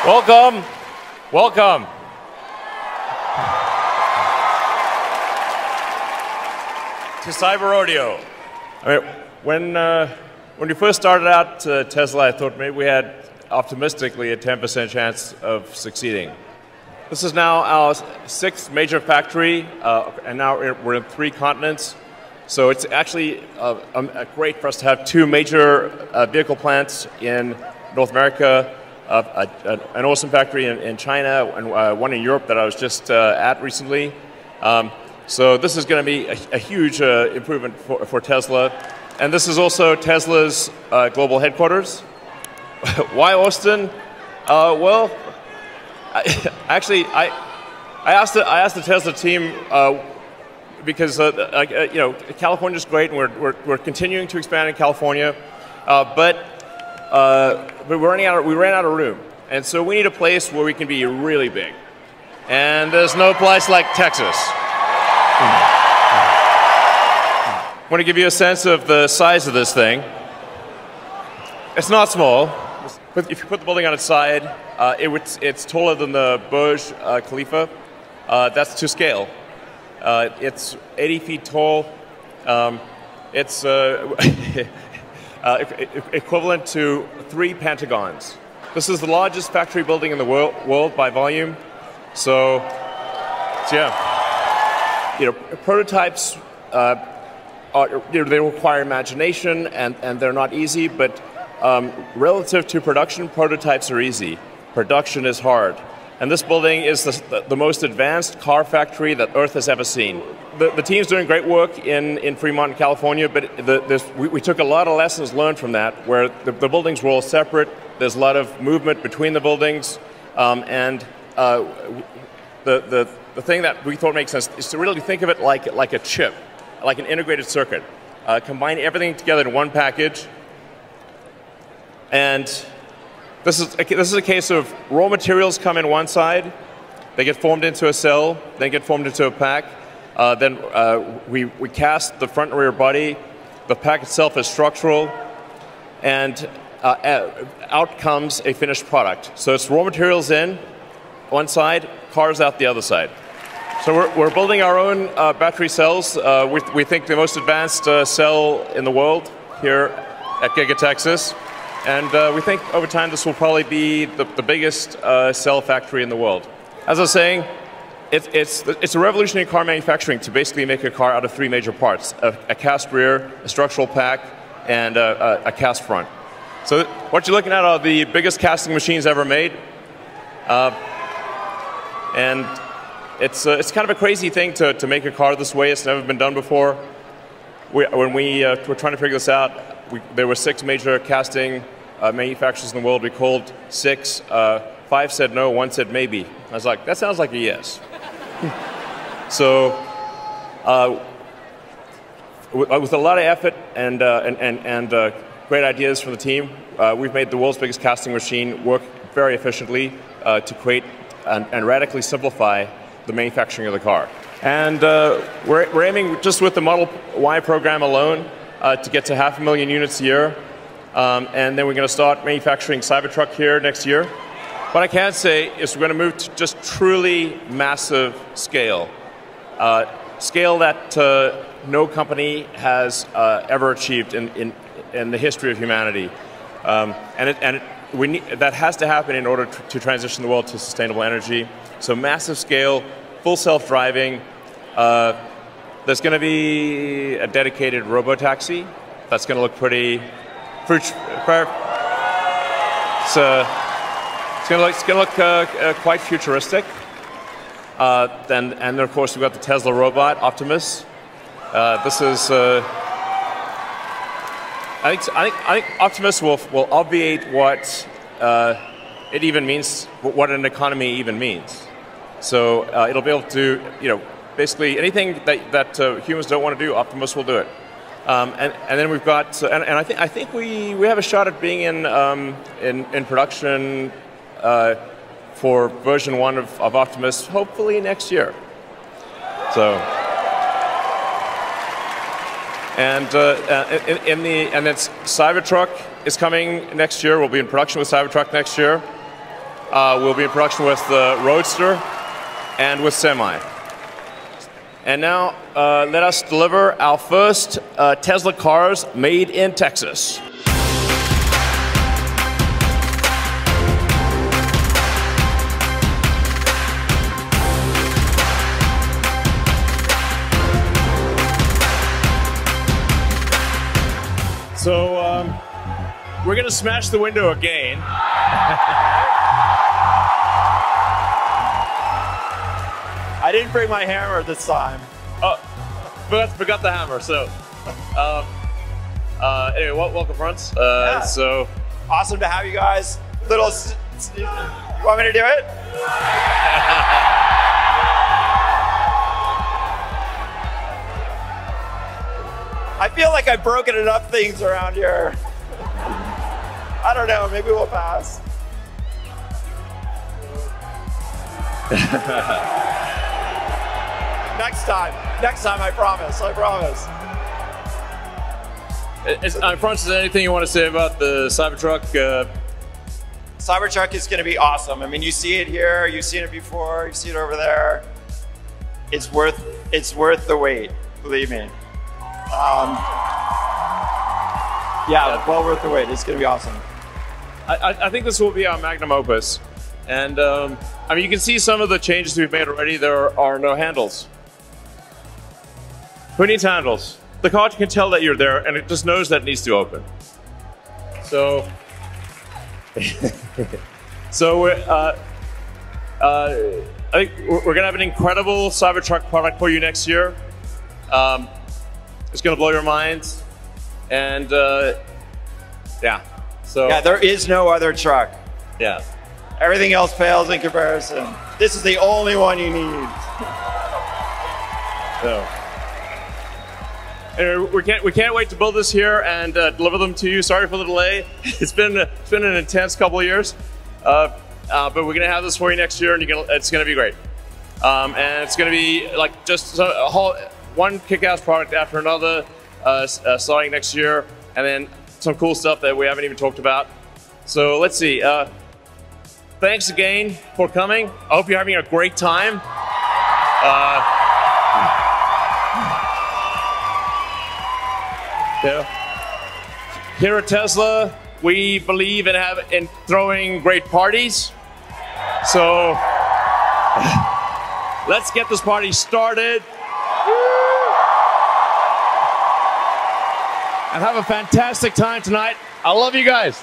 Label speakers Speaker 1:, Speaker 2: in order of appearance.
Speaker 1: Welcome, welcome. To CyberRodeo. I mean, when we first started out Tesla, I thought maybe we had optimistically a 10% chance of succeeding. This is now our 6th major factory, and now we're in 3 continents. So it's actually great for us to have 2 major vehicle plants in North America, an awesome factory in China, and one in Europe that I was just at recently. So this is going to be a huge improvement for Tesla. And this is also Tesla's global headquarters. Why Austin? Well, I asked the Tesla team because California's great, and we're continuing to expand in California, but we ran out of room, and so we need a place where we can be really big. And there's no place like Texas. I want to give you a sense of the size of this thing. It's not small. But if you put the building on its side, it's taller than the Burj Khalifa. That's to scale. It's 80 feet tall. It's equivalent to 3 Pentagons. This is the largest factory building in the world by volume. So yeah, prototypes they require imagination, and they're not easy. But relative to production, prototypes are easy. Production is hard. And this building is the most advanced car factory that Earth has ever seen. The team's doing great work in Fremont, California, but we took a lot of lessons learned from that, where the buildings were all separate. There's a lot of movement between the buildings, and the thing that we thought makes sense is to really think of it like a chip, like an integrated circuit. Combine everything together in one package. And this is a case of raw materials come in one side, they get formed into a cell, then get formed into a pack. Then we cast the front and rear body. The pack itself is structural, and out comes a finished product. So it's raw materials in one side, cars out the other side. So we're building our own battery cells. We think the most advanced cell in the world here at GigaTexas. And we think over time this will probably be the biggest cell factory in the world. As I was saying, it's a revolutionary car manufacturing to basically make a car out of 3 major parts: a cast rear, a structural pack, and a cast front. So what you're looking at are the biggest casting machines ever made. And it's kind of a crazy thing to make a car this way. It's never been done before. When we were trying to figure this out, there were 6 major casting manufacturers in the world. We called 6. 5 said no, 1 said maybe. I was like, that sounds like a yes. So with a lot of effort and great ideas from the team, we've made the world's biggest casting machine work very efficiently to create and radically simplify the manufacturing of the car. And we're aiming, just with the Model Y program alone, to get to 500,000 units a year. And then we're going to start manufacturing Cybertruck here next year. What I can say is we're going to move to just truly massive scale. Scale that no company has ever achieved in the history of humanity. That has to happen in order to transition the world to sustainable energy. So massive scale, full self-driving. There's going to be a dedicated robo-taxi. That's going to look pretty... It's going to look quite futuristic. And of course, we've got the Tesla robot, Optimus. This is... I think Optimus will obviate what it even means, what an economy even means. So it'll be able to, basically anything that humans don't want to do, Optimus will do it. And then we've got, and I think we have a shot at being in production for version 1 of Optimus, hopefully next year. So. And then Cybertruck is coming next year. We'll be in production with Cybertruck next year. we'll be in production with the Roadster and with Semi. And now, let us deliver our first Tesla cars made in Texas. So, we're gonna smash the window again.
Speaker 2: I didn't bring my hammer this time.
Speaker 1: Oh, forgot the hammer. So, anyway, welcome, friends.
Speaker 2: Yeah.
Speaker 1: So
Speaker 2: awesome to have you guys. You want me to do it? I feel like I've broken enough things around here. I don't know, maybe we'll pass. Next time, I promise.
Speaker 1: Francis, is there anything you want to say about the Cybertruck?
Speaker 2: Cybertruck is going to be awesome. I mean, you see it here, you've seen it before, you see it over there. It's worth the wait, believe me. Yeah, well worth the wait. It's going to be awesome.
Speaker 1: I think this will be our magnum opus. And I mean, you can see some of the changes we've made already. There are no handles. Who needs handles? The car can tell that you're there, and it just knows that it needs to open. So, I think we're gonna have an incredible Cybertruck product for you next year. It's gonna blow your mind, and yeah. So
Speaker 2: yeah, there is no other truck.
Speaker 1: Yeah.
Speaker 2: Everything else pales in comparison. This is the only one you need.
Speaker 1: So, anyway, we can't wait to build this here and deliver them to you. Sorry for the delay. It's been an intense couple of years, but we're gonna have this for you next year, and it's gonna be great. And it's gonna be like just a whole one kick-ass product after another, starting next year, and then some cool stuff that we haven't even talked about. So let's see. Thanks again for coming. I hope you're having a great time. Yeah. Here at Tesla, we believe in throwing great parties. So let's get this party started. And have a fantastic time tonight. I love you guys.